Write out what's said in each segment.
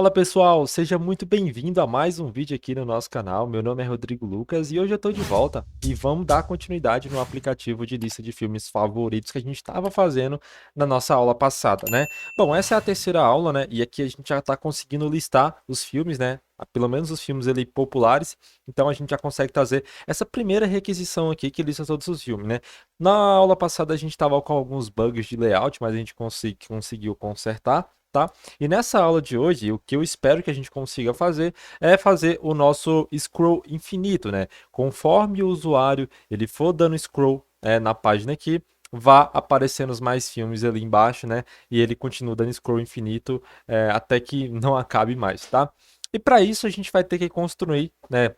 Fala pessoal, seja muito bem-vindo a mais um vídeo aqui no nosso canal. Meu nome é Rodrigo Lucas e hoje eu estou de volta e vamos dar continuidade no aplicativo de lista de filmes favoritos que a gente estava fazendo na nossa aula passada, né? Bom, essa é a terceira aula, né? E aqui a gente já está conseguindo listar os filmes, né? Pelo menos os filmes ali populares, então a gente já consegue trazer essa primeira requisição aqui que lista todos os filmes, né? Na aula passada a gente estava com alguns bugs de layout, mas a gente conseguiu consertar, tá? E nessa aula de hoje, o que eu espero que a gente consiga fazer é fazer o nosso scroll infinito, né? Conforme o usuário ele for dando scroll na página aqui, vá aparecendo os mais filmes ali embaixo, né? E ele continua dando scroll infinito até que não acabe mais, tá? E para isso a gente vai ter que construir, né?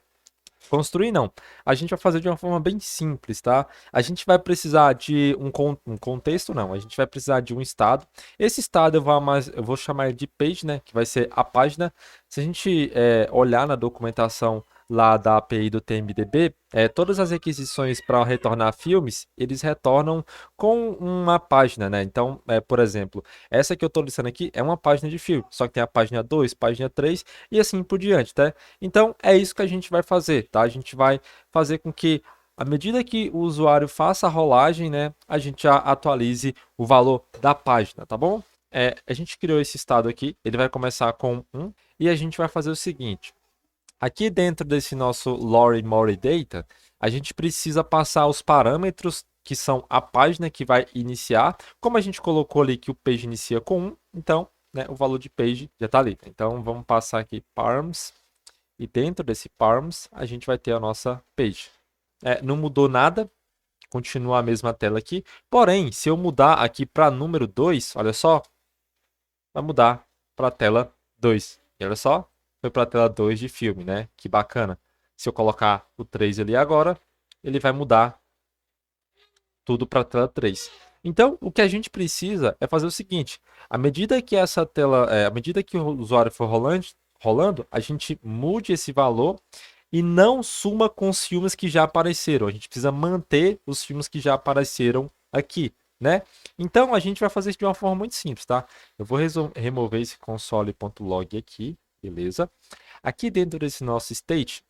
Construir não. A gente vai fazer de uma forma bem simples, tá? A gente vai precisar de um contexto, não. A gente vai precisar de um estado. Esse estado eu vou chamar de page, né? Que vai ser a página. Se a gente olhar na documentação lá da API do TMDB, todas as requisições para retornar filmes, eles retornam com uma página, né? Então, por exemplo, essa que eu estou listando aqui é uma página de filme. Só que tem a página 2, página 3 e assim por diante, tá? Então, é isso que a gente vai fazer, tá? A gente vai fazer com que, à medida que o usuário faça a rolagem, né, a gente já atualize o valor da página, tá bom? A gente criou esse estado aqui, ele vai começar com 1, e a gente vai fazer o seguinte. Aqui dentro desse nosso Lorry More Data, a gente precisa passar os parâmetros que são a página que vai iniciar. Como a gente colocou ali que o page inicia com 1, então, né, o valor de page já está ali. Então, vamos passar aqui params. E dentro desse params, a gente vai ter a nossa page. Não mudou nada, continua a mesma tela aqui. Porém, se eu mudar aqui para número 2, olha só, vai mudar para a tela 2. E olha só, foi para a tela 2 de filme, né? Que bacana. Se eu colocar o 3 ali agora, ele vai mudar tudo para a tela 3. Então, o que a gente precisa é fazer o seguinte: à medida que essa tela, à medida que o usuário for rolando, a gente mude esse valor e não suma com os filmes que já apareceram. A gente precisa manter os filmes que já apareceram aqui, né? Então, a gente vai fazer isso de uma forma muito simples, tá? Eu vou remover esse console.log aqui, beleza? Aqui dentro desse nosso state,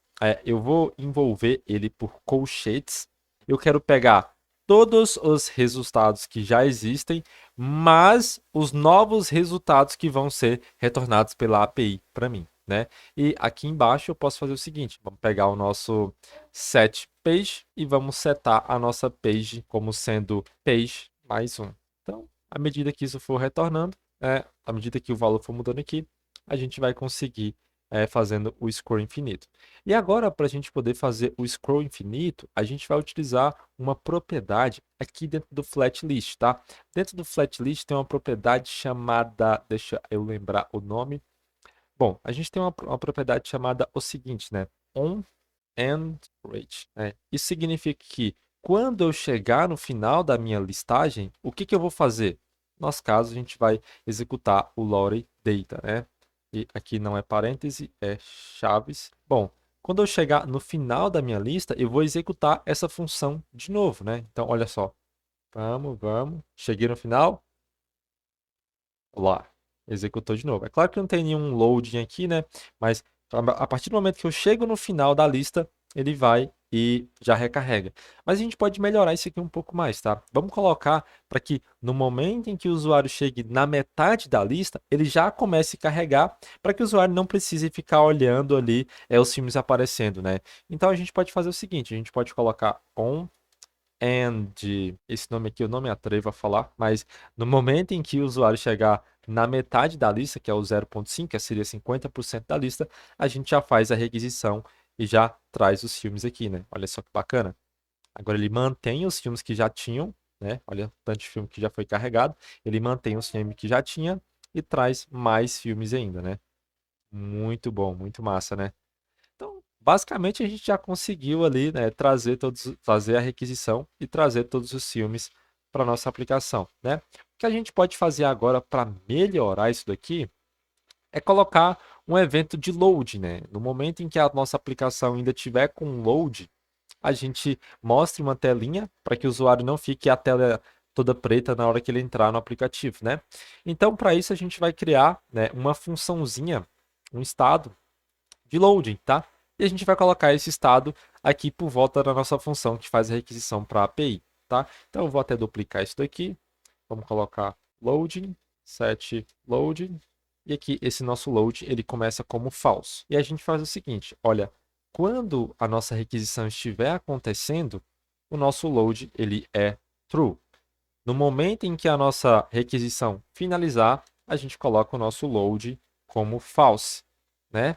eu vou envolver ele por colchetes. Eu quero pegar todos os resultados que já existem, mas os novos resultados que vão ser retornados pela API para mim, né? E aqui embaixo eu posso fazer o seguinte: vamos pegar o nosso set page e vamos setar a nossa page como sendo page mais um. Então, à medida que isso for retornando, à medida que o valor for mudando aqui, a gente vai conseguir fazendo o scroll infinito. E agora, para a gente poder fazer o scroll infinito, a gente vai utilizar uma propriedade aqui dentro do flat list, tá? Dentro do flat list tem uma propriedade chamada, deixa eu lembrar o nome. Bom, a gente tem uma propriedade chamada o seguinte, né? On and rate, né? Isso significa que quando eu chegar no final da minha listagem, o que que eu vou fazer? No nosso caso, a gente vai executar o Lorry Data, né? E aqui não é parêntese, é chaves. Bom, quando eu chegar no final da minha lista, eu vou executar essa função de novo, né? Então, olha só. Vamos. Cheguei no final. Lá. Executou de novo. É claro que não tem nenhum loading aqui, né? Mas a partir do momento que eu chego no final da lista, ele vai e já recarrega. Mas a gente pode melhorar isso aqui um pouco mais, tá? Vamos colocar para que no momento em que o usuário chegue na metade da lista, ele já comece a carregar, para que o usuário não precise ficar olhando ali os filmes aparecendo, né? Então a gente pode fazer o seguinte: a gente pode colocar on and, esse nome aqui eu não me atrevo a falar, mas no momento em que o usuário chegar na metade da lista, que é o 0.5, que seria 50% da lista, a gente já faz a requisição e já traz os filmes aqui, né? Olha só que bacana. Agora ele mantém os filmes que já tinham, né? Olha o tanto de filme que já foi carregado. Ele mantém os filmes que já tinha e traz mais filmes ainda, né? Muito bom, muito massa, né? Então, basicamente, a gente já conseguiu ali, né, fazer a requisição e trazer todos os filmes para nossa aplicação, né? O que a gente pode fazer agora para melhorar isso daqui é colocar um evento de load, né? No momento em que a nossa aplicação ainda tiver com load, a gente mostre uma telinha para que o usuário não fique a tela toda preta na hora que ele entrar no aplicativo, né? Então, para isso, a gente vai criar, né, uma funçãozinha um estado de loading, tá? E a gente vai colocar esse estado aqui por volta da nossa função que faz a requisição para a API, tá? Então eu vou até duplicar isso daqui. Vamos colocar loading, set loading. E aqui esse nosso load ele começa como false. E a gente faz o seguinte, olha, quando a nossa requisição estiver acontecendo, o nosso load ele é true. No momento em que a nossa requisição finalizar, a gente coloca o nosso load como false, né?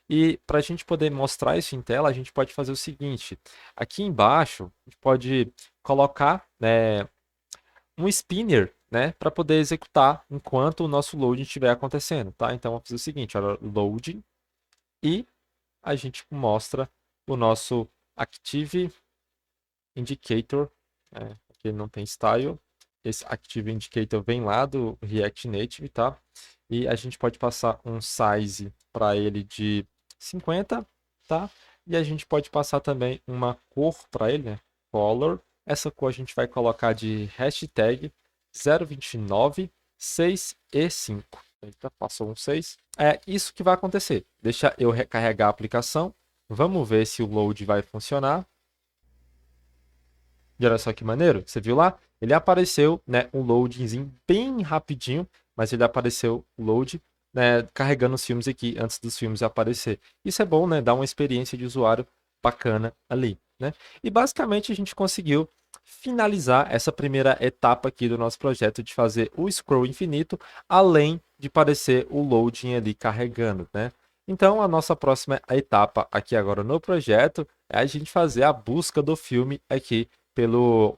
E para a gente poder mostrar isso em tela, a gente pode fazer o seguinte: aqui embaixo, a gente pode colocar, né, um spinner, né, para poder executar enquanto o nosso loading estiver acontecendo, tá? Então, vamos fazer o seguinte: olha, loading, e a gente mostra o nosso Active Indicator, né? Aqui não tem style. Esse Active Indicator vem lá do React Native, tá? E a gente pode passar um size para ele de 50, tá? E a gente pode passar também uma cor para ele, né? Color. Essa cor a gente vai colocar de hashtag 029 6 e 5. Eita, passou um 6. É isso que vai acontecer. Deixa eu recarregar a aplicação. Vamos ver se o load vai funcionar. E olha só que maneiro, você viu lá? Ele apareceu, né, um loadingzinho bem rapidinho, mas ele apareceu o load, né, carregando os filmes aqui antes dos filmes aparecer. Isso é bom, né, dá uma experiência de usuário bacana ali, né? E basicamente a gente conseguiu finalizar essa primeira etapa aqui do nosso projeto de fazer o scroll infinito, além de aparecer o loading ali carregando, né? Então a nossa próxima etapa aqui agora no projeto é a gente fazer a busca do filme aqui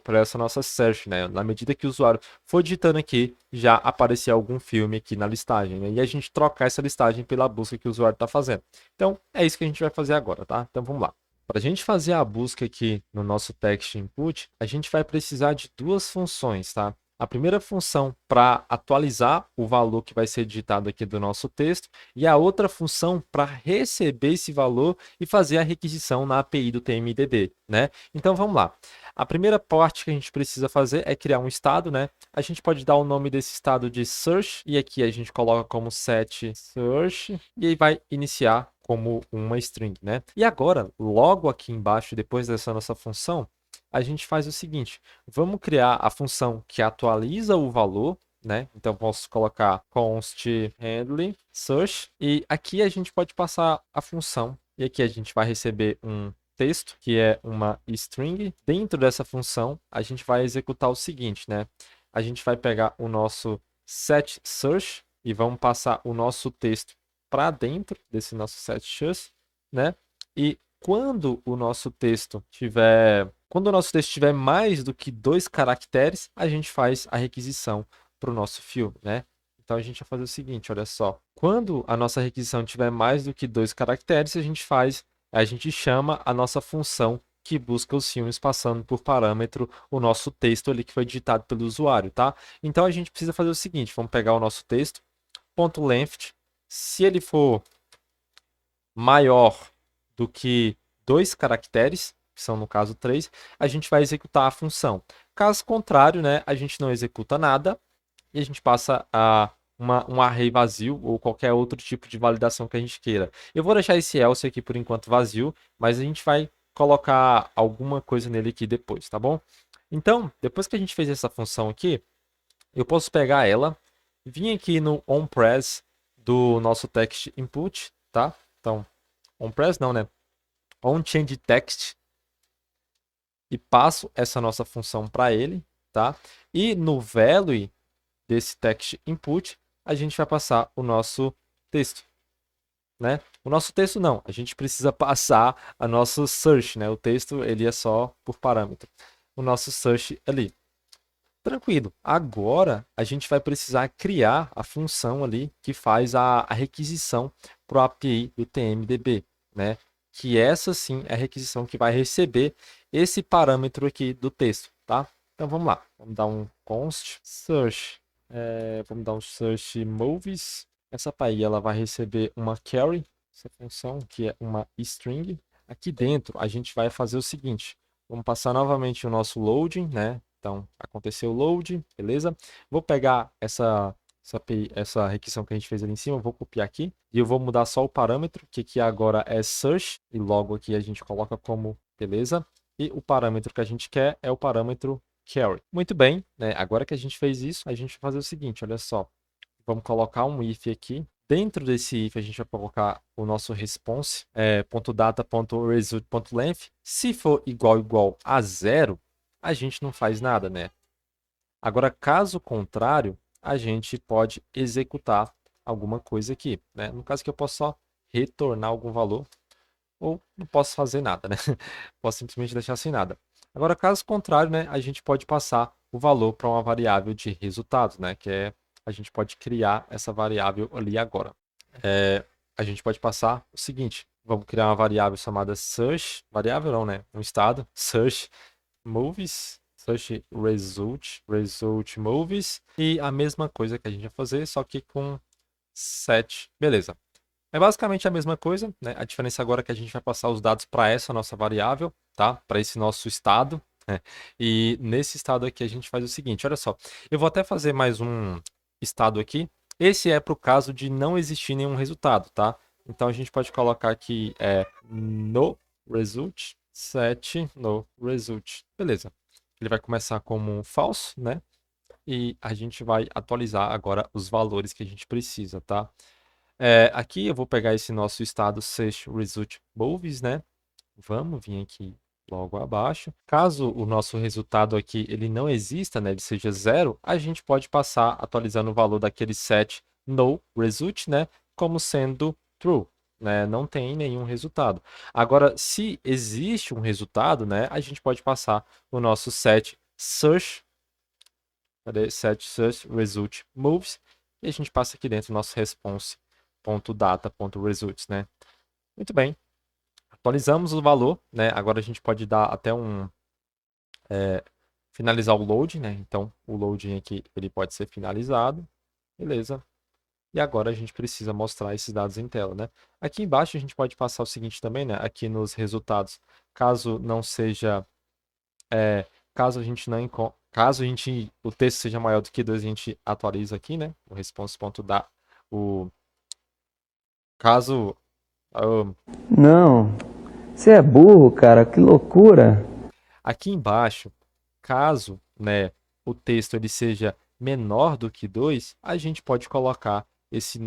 para essa nossa search, né? Na medida que o usuário for digitando aqui, já aparecer algum filme aqui na listagem, né? E a gente trocar essa listagem pela busca que o usuário está fazendo. Então, é isso que a gente vai fazer agora, tá? Então, vamos lá. Para a gente fazer a busca aqui no nosso text input, a gente vai precisar de duas funções, tá? A primeira função para atualizar o valor que vai ser digitado aqui do nosso texto e a outra função para receber esse valor e fazer a requisição na API do TMDB, né? Então vamos lá. A primeira parte que a gente precisa fazer é criar um estado, né? A gente pode dar o nome desse estado de search e aqui a gente coloca como set search e aí vai iniciar como uma string, né? E agora, logo aqui embaixo, depois dessa nossa função, a gente faz o seguinte: vamos criar a função que atualiza o valor, né? Então posso colocar const handle search e aqui a gente pode passar a função e aqui a gente vai receber um texto que é uma string. Dentro dessa função a gente vai executar o seguinte, né? A gente vai pegar o nosso set search e vamos passar o nosso texto para dentro desse nosso set search, né? E quando o nosso texto tiver mais do que 2 caracteres, a gente faz a requisição para o nosso filme, né? Então a gente vai fazer o seguinte, olha só. Quando a nossa requisição tiver mais do que 2 caracteres, a gente chama a nossa função que busca os filmes passando por parâmetro o nosso texto ali que foi digitado pelo usuário, tá? Então a gente precisa fazer o seguinte, vamos pegar o nosso texto, ponto .length, se ele for maior do que 2 caracteres, que são no caso 3, a gente vai executar a função. Caso contrário, né, a gente não executa nada e a gente passa a um array vazio ou qualquer outro tipo de validação que a gente queira. Eu vou deixar esse else aqui por enquanto vazio, mas a gente vai colocar alguma coisa nele aqui depois, tá bom? Então, depois que a gente fez essa função aqui, eu posso pegar ela, vir aqui no onPress do nosso text input, tá? Então, onPress não, né? onChangeText e passo essa nossa função para ele, tá? E no value desse text input, a gente vai passar o nosso texto, né? O nosso texto não, a gente precisa passar a nosso search, né? O texto ele é só por parâmetro. O nosso search ali. Tranquilo. Agora a gente vai precisar criar a função ali que faz a requisição para o API do TMDB, né? Que essa sim é a requisição que vai receber esse parâmetro aqui do texto, tá? Então vamos lá. Vamos dar um const search. Vamos dar um search movies. Essa API ela vai receber uma carry, essa função que é uma string. Aqui dentro a gente vai fazer o seguinte. Vamos passar novamente o nosso loading, né? Então, aconteceu o load, beleza? Vou pegar essa essa requisição que a gente fez ali em cima, eu vou copiar aqui. E eu vou mudar só o parâmetro, que aqui agora é search. E logo aqui a gente coloca como beleza. E o parâmetro que a gente quer é o parâmetro carry. Muito bem, né? Agora que a gente fez isso, a gente vai fazer o seguinte, olha só. Vamos colocar um if aqui. Dentro desse if, a gente vai colocar o nosso response, .data.result.length. Se for igual a zero, a gente não faz nada, né? Agora, caso contrário, a gente pode executar alguma coisa aqui, né? No caso que eu posso só retornar algum valor, ou não posso fazer nada, né? Posso simplesmente deixar sem nada. Agora, caso contrário, né, a gente pode passar o valor para uma variável de resultados, né? Que é, a gente pode criar essa variável ali agora. A gente pode passar o seguinte, vamos criar uma variável chamada search, variável não, né? Um estado, search movies, search result movies, e a mesma coisa que a gente vai fazer, só que com set, beleza. É basicamente a mesma coisa, né? A diferença agora é que a gente vai passar os dados para essa nossa variável, tá? Para esse nosso estado, né? E nesse estado aqui a gente faz o seguinte, olha só. Eu vou até fazer mais um estado aqui. Esse é para o caso de não existir nenhum resultado, tá? Então a gente pode colocar aqui no result, set no result. Beleza. Ele vai começar como um false, né? E a gente vai atualizar agora os valores que a gente precisa, tá? Aqui eu vou pegar esse nosso estado search result movies, né? Vamos vir aqui logo abaixo. Caso o nosso resultado aqui ele não exista, né? Ele seja zero, a gente pode passar atualizando o valor daquele set no result, né? Como sendo true, né? Não tem nenhum resultado. Agora, se existe um resultado, né? A gente pode passar o nosso set search, cadê? Set search result moves, e a gente passa aqui dentro o nosso response.data.results, né? Muito bem. Atualizamos o valor, né? Agora a gente pode dar até finalizar o load, né? Então, o loading aqui, ele pode ser finalizado. Beleza. E agora a gente precisa mostrar esses dados em tela, né? Aqui embaixo a gente pode passar o seguinte também, né? Aqui nos resultados, caso não seja, caso a gente não caso o texto seja maior do que 2, a gente atualiza aqui, né? O response.da, o caso, Não, você é burro, cara, que loucura. aqui embaixo, caso, né, o texto ele seja menor do que 2, a gente pode colocar essa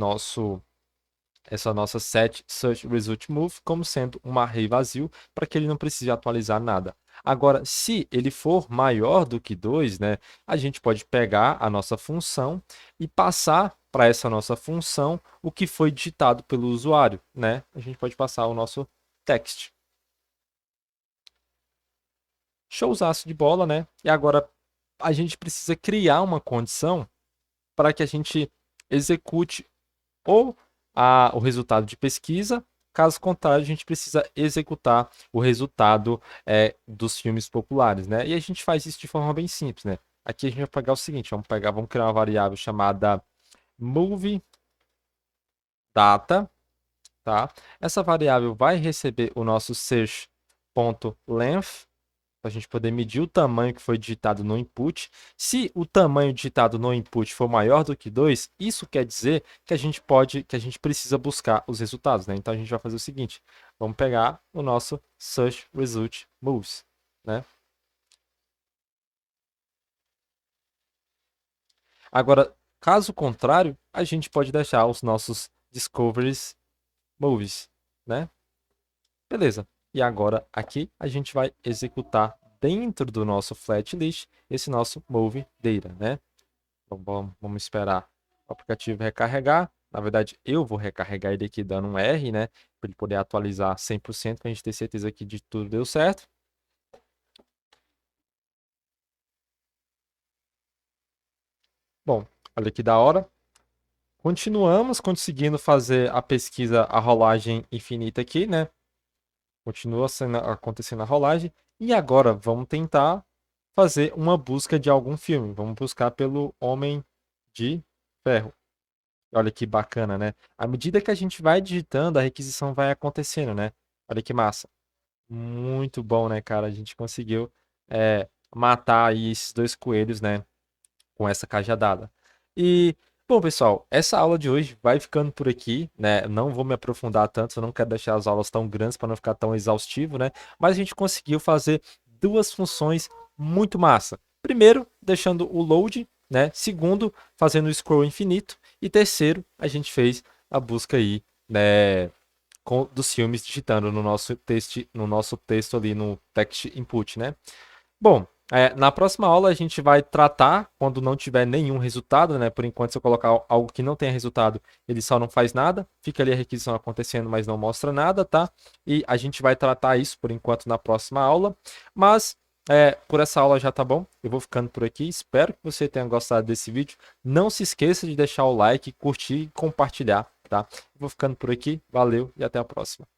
nossa set search result move como sendo um array vazio para que ele não precise atualizar nada. Agora, se ele for maior do que 2, né, a gente pode pegar a nossa função e passar para essa nossa função o que foi digitado pelo usuário, né? A gente pode passar o nosso text. Showzaço de bola, né? E agora a gente precisa criar uma condição para que a gente execute ou o resultado de pesquisa. Caso contrário, a gente precisa executar o resultado dos filmes populares, né? E a gente faz isso de forma bem simples, né? Aqui a gente vai pegar o seguinte, vamos criar uma variável chamada movie data, tá? Essa variável vai receber o nosso search.length, para a gente poder medir o tamanho que foi digitado no input. Se o tamanho digitado no input for maior do que 2, isso quer dizer que que a gente precisa buscar os resultados, né? Então a gente vai fazer o seguinte, vamos pegar o nosso search result moves, né? Agora, caso contrário, a gente pode deixar os nossos discoveries moves, né? Beleza. E agora aqui a gente vai executar dentro do nosso flat list esse nosso move data, né? Então, vamos esperar o aplicativo recarregar. Na verdade, eu vou recarregar ele aqui dando um R, né? Para ele poder atualizar 100%, para a gente ter certeza que de tudo deu certo. Bom, olha que da hora. Continuamos conseguindo fazer a pesquisa, a rolagem infinita aqui, né? Continua acontecendo a rolagem. E agora vamos tentar fazer uma busca de algum filme. Vamos buscar pelo Homem de Ferro. Olha que bacana, né? À medida que a gente vai digitando, a requisição vai acontecendo, né? Olha que massa. Muito bom, né, cara? A gente conseguiu matar aí esses dois coelhos, né? Com essa cajadada. E Bom, pessoal, essa aula de hoje vai ficando por aqui, né? Não vou me aprofundar tanto, eu não quero deixar as aulas tão grandes para não ficar tão exaustivo, né? Mas a gente conseguiu fazer duas funções muito massa. Primeiro, deixando o load, né? Segundo, fazendo o scroll infinito. E terceiro, a gente fez a busca aí, né? Dos filmes digitando no nosso texto ali no text input, né? Bom, na próxima aula a gente vai tratar quando não tiver nenhum resultado, né? Por enquanto, se eu colocar algo que não tenha resultado, ele só não faz nada, fica ali a requisição acontecendo, mas não mostra nada, tá? E a gente vai tratar isso por enquanto na próxima aula. Mas por essa aula já tá bom. Eu vou ficando por aqui. Espero que você tenha gostado desse vídeo. Não se esqueça de deixar o like, curtir e compartilhar, tá? Eu vou ficando por aqui. Valeu e até a próxima.